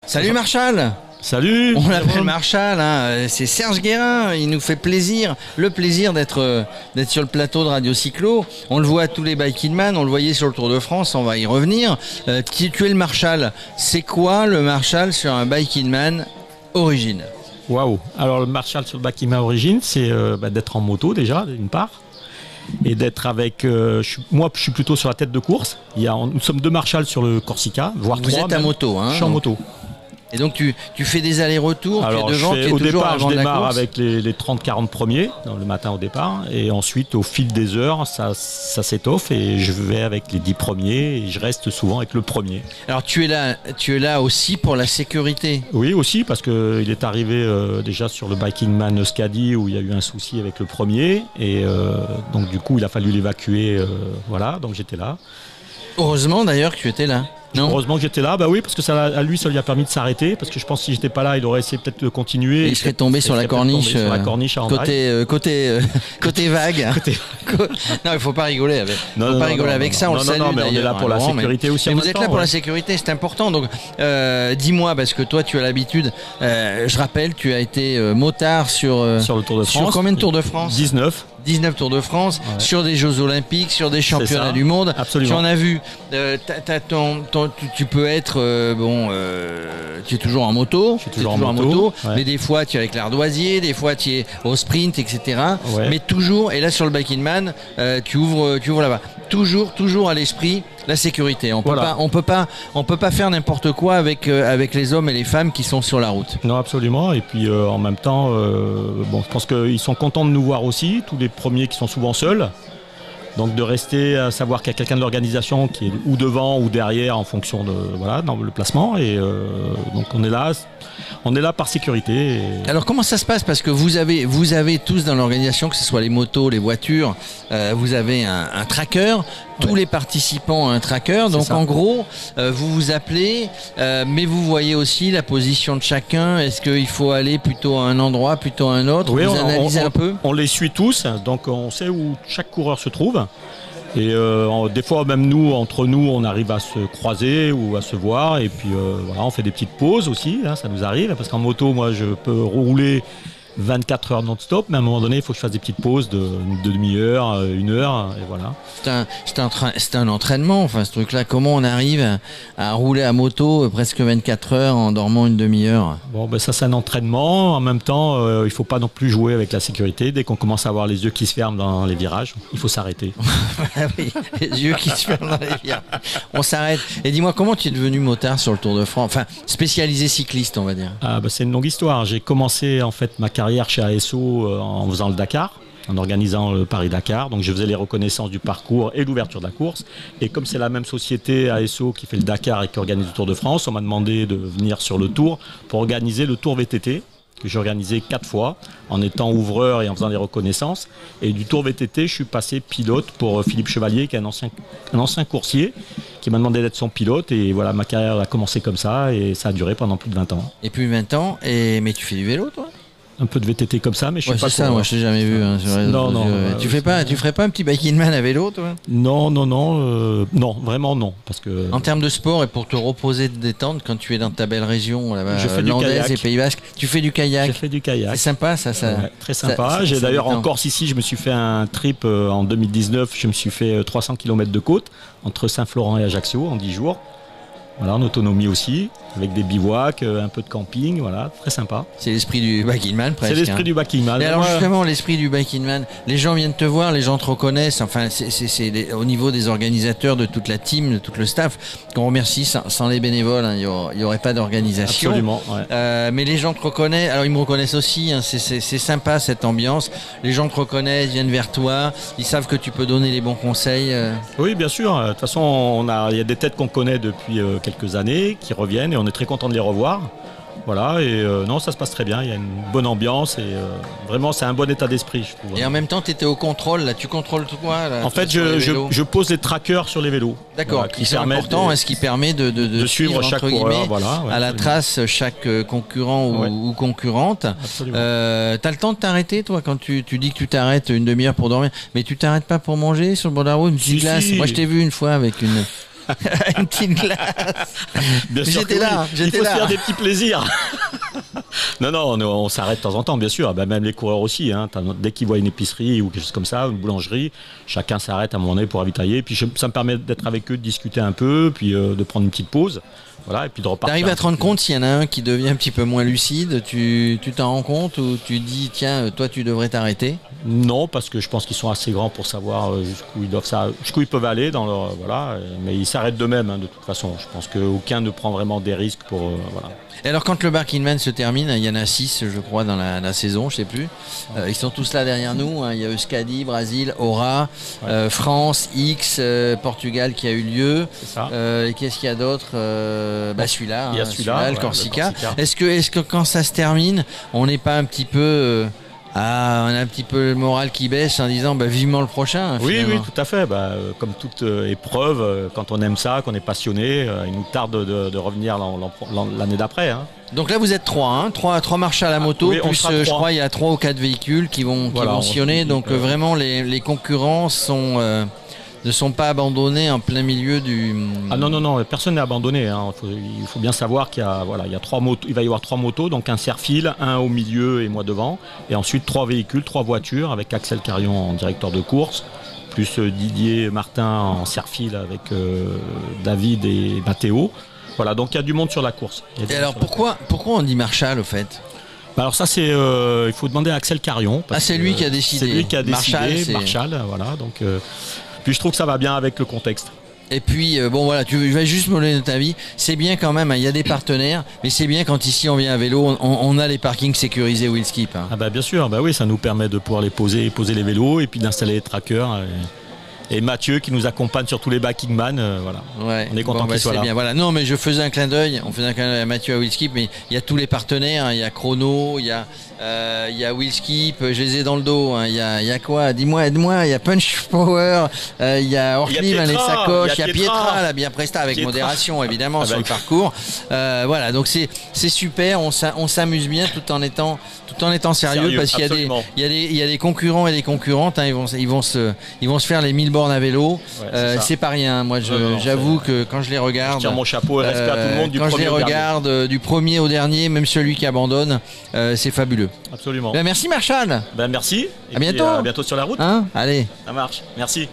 Salut Marshall. Salut. On l'appelle Marshall, hein. C'est Serge Guérin, il nous fait plaisir, le plaisir d'être sur le plateau de Radio Cyclo. On le voit à tous les Biking Man, on le voyait sur le Tour de France, on va y revenir. Tu es le Marshall, c'est quoi le Marshall sur un Biking Man Origine? Waouh. Alors le Marshall sur le Biking Man Origine, c'est d'être en moto déjà, d'une part. Et d'être avec... moi, je suis plutôt sur la tête de course. Nous sommes deux Marshall sur le Corsica, voire trois. Vous êtes à moto, hein? Je suis en moto. Et donc tu fais des allers-retours, alors, tu es devant, tu es au toujours départ, avant je de la démarre course. avec les 30-40 premiers, le matin au départ. Et ensuite, au fil des heures, ça s'étoffe et je vais avec les 10 premiers et je reste souvent avec le premier. Alors tu es là aussi pour la sécurité? Oui, aussi, parce qu'il est arrivé déjà sur le Biking Man Euskadi où il y a eu un souci avec le premier. Et donc du coup, il a fallu l'évacuer. Voilà, donc j'étais là. Heureusement d'ailleurs que tu étais là. Non. Heureusement que j'étais là, bah oui, parce que ça lui a permis de s'arrêter, parce que je pense que si j'étais pas là, il aurait essayé peut-être de continuer. Et il serait tombé sur la corniche à André. côté vague. Non, il faut pas rigoler avec. Avec ça, on le salue. Non, mais on est là pour la sécurité aussi. Mais vous êtes là pour la sécurité, c'est important. Donc, dis-moi, parce que toi, tu as l'habitude. Je rappelle, tu as été motard sur le Tour de France. Sur combien de Tours de France? 19 Tours de France, ouais. Sur des Jeux Olympiques, sur des championnats du monde. Absolument. Tu en as vu. Tu peux être tu es toujours en moto. Je suis toujours en moto. Ouais. Mais des fois tu es avec l'ardoisier, des fois tu es au sprint, etc. Ouais. Mais toujours, et là sur le Biking Man, tu ouvres là-bas. Toujours à l'esprit la sécurité. On peut pas faire n'importe quoi avec les hommes et les femmes qui sont sur la route. Non, absolument. Et puis en même temps, je pense qu'ils sont contents de nous voir aussi, tous les premiers qui sont souvent seuls. Donc de rester à savoir qu'il y a quelqu'un de l'organisation qui est ou devant ou derrière en fonction de dans le placement. Et donc on est là par sécurité. Alors comment ça se passe? Parce que vous avez tous dans l'organisation, que ce soit les motos, les voitures, vous avez un tracker. Tous les participants ont un tracker. Donc en gros, vous vous appelez, mais vous voyez aussi la position de chacun. Est-ce qu'il faut aller plutôt à un endroit, plutôt à un autre? Oui, vous analysez un peu? On les suit tous, donc on sait où chaque coureur se trouve. Et des fois, même entre nous, on arrive à se croiser ou à se voir. Et puis on fait des petites pauses aussi, hein, ça nous arrive. Parce qu'en moto, moi, je peux rouler 24 heures non-stop, mais à un moment donné, il faut que je fasse des petites pauses de demi-heure, 1 heure, et voilà. C'est un entraînement, enfin, ce truc-là. Comment on arrive à rouler à moto presque 24 heures en dormant une demi-heure? Bon, ça, c'est un entraînement. En même temps, il ne faut pas non plus jouer avec la sécurité. Dès qu'on commence à avoir les yeux qui se ferment dans les virages, il faut s'arrêter. Oui, les yeux qui se ferment dans les virages. On s'arrête. Et dis-moi, comment tu es devenu motard sur le Tour de France? Enfin, spécialisé cycliste, on va dire. C'est une longue histoire. J'ai commencé, en fait, ma carrière chez ASO en faisant le Dakar, en organisant le Paris-Dakar. Donc je faisais les reconnaissances du parcours et l'ouverture de la course. Et comme c'est la même société ASO qui fait le Dakar et qui organise le Tour de France, on m'a demandé de venir sur le Tour pour organiser le Tour VTT, que j'ai organisé 4 fois, en étant ouvreur et en faisant des reconnaissances. Et du Tour VTT, je suis passé pilote pour Philippe Chevalier, qui est un ancien coursier, qui m'a demandé d'être son pilote. Et voilà, ma carrière a commencé comme ça, et ça a duré pendant plus de 20 ans. Et plus de 20 ans, mais tu fais du vélo, toi? Un peu de VTT comme ça, mais je sais pas. C'est ça, moi je t'ai jamais vu. Hein, non. Tu ferais pas un petit Biking Man à vélo, toi? Non, vraiment non, parce que. En termes de sport et pour te reposer, te détendre, quand tu es dans ta belle région là-bas, landaise et Pays Basque, tu fais du kayak. J'ai fait du kayak. C'est sympa, ça. Ouais, très sympa. J'ai d'ailleurs en Corse ici, je me suis fait un trip en 2019. Je me suis fait 300 km de côte entre Saint-Florent et Ajaccio en 10 jours. Voilà, en autonomie aussi, avec des bivouacs, un peu de camping, voilà, très sympa. C'est l'esprit du Biking Man presque. C'est l'esprit du Biking Man. Et alors justement, l'esprit du Biking Man, les gens viennent te voir, les gens te reconnaissent, enfin c'est au niveau des organisateurs, de toute la team, de tout le staff, qu'on remercie, sans les bénévoles, hein, il n'y aurait pas d'organisation. Absolument, ouais. Mais les gens te reconnaissent, alors ils me reconnaissent aussi, hein, c'est sympa cette ambiance, les gens te reconnaissent, viennent vers toi, ils savent que tu peux donner les bons conseils. Oui, bien sûr, de toute façon, il y a des têtes qu'on connaît depuis quelques années qui reviennent et on est très content de les revoir. Voilà, et non, ça se passe très bien, il y a une bonne ambiance et vraiment c'est un bon état d'esprit, je trouve. Et en même temps, tu étais au contrôle, là, tu contrôles tout quoi là, en fait, je pose les trackers sur les vélos. D'accord, voilà, qui sont importants, ce qui permet de suivre chaque coureur, à la trace chaque concurrent ou concurrente. T'as le temps de t'arrêter, toi, quand tu dis que tu t'arrêtes une demi-heure pour dormir, mais tu t'arrêtes pas pour manger sur le bord de la route, une petite glace. Moi, je t'ai vu une fois avec une Une petite glace. Bien sûr J'étais là, il j'étais faut là. se faire des petits plaisirs. Non, on s'arrête de temps en temps, bien sûr. Bah, même les coureurs aussi. Hein. Dès qu'ils voient une épicerie ou quelque chose comme ça, une boulangerie, chacun s'arrête à un moment donné pour ravitailler. Puis ça me permet d'être avec eux, de discuter un peu, puis de prendre une petite pause. Voilà, et puis de repartir. T'arrives à te rendre compte s'il y en a un qui devient un petit peu moins lucide, tu t'en rends compte ou tu dis tiens toi tu devrais t'arrêter? Non, parce que je pense qu'ils sont assez grands pour savoir jusqu'où ils peuvent aller dans leur voilà, mais ils s'arrêtent d'eux-mêmes hein, de toute façon. Je pense qu'aucun ne prend vraiment des risques pour voilà. Et alors quand le Barkingman se termine, il y en a 6 je crois dans la saison, je sais plus. Ils sont tous là derrière nous. Hein. Il y a Euskadi, Brésil, Ora, France, X, Portugal qui a eu lieu. Et qu'est-ce qu'il y a d'autre? Celui-là, il y a celui-là, le Corsica. Est-ce que quand ça se termine, on n'est pas un petit peu on a un petit peu le moral qui baisse en disant vivement le prochain. Oui, tout à fait. Comme toute épreuve, quand on aime ça, qu'on est passionné, il nous tarde de revenir l'année d'après. Hein. Donc là vous êtes 3, hein, 3 marches à la moto, oui, plus je crois il y a 3 ou 4 véhicules qui vont sillonner. Donc vraiment les concurrents ne sont pas abandonnés en plein milieu du... Ah non, personne n'est abandonné. Hein. Il faut bien savoir qu'il y a 3 motos, il va y avoir 3 motos, donc un serre-fil, un au milieu et moi devant. Et ensuite 3 véhicules, 3 voitures avec Axel Carion en directeur de course, plus Didier Martin en serre-fil avec David et Matteo. Voilà, donc il y a du monde sur la course. Et alors pourquoi on dit Marshall au fait? Alors ça c'est, il faut demander à Axel Carion. C'est lui qui a décidé. C'est lui qui a décidé, Marshall, voilà. Donc, puis je trouve que ça va bien avec le contexte. Et puis tu vas juste me donner ta vie. C'est bien quand même, il y a des partenaires, mais c'est bien quand ici on vient à vélo, on a les parkings sécurisés Wheelskip. Hein. Ah bien sûr, oui, ça nous permet de pouvoir poser les vélos et puis d'installer les trackers. Et Mathieu qui nous accompagne sur tous les Backingman, voilà. Ouais. On est content qu'il soit là. Bien. Voilà. Non mais je faisais un clin d'œil, on faisait un clin d'œil à Mathieu à Wheelskip, mais il y a tous les partenaires, hein. Il y a Chrono, il y a Wheelskip, je les ai dans le dos, hein. Il y a quoi? Dis-moi, aide-moi, il y a Punch Power, il y a Orclive, les sacoches, il y a Pietra, la bien Presta avec modération évidemment sur le parcours. Voilà, donc c'est super, on s'amuse bien tout en étant sérieux parce qu'il y a des concurrents et des concurrentes, hein. Ils vont se faire les 1000 bornes à vélo. C'est pas rien. Moi j'avoue que quand je les regarde, je tire mon chapeau et respect à tout le monde quand je les regarde du premier au dernier, même celui qui abandonne, c'est fabuleux. Absolument. Merci Marshall. Merci. À bientôt. À bientôt sur la route. Hein, allez. Ça marche. Merci.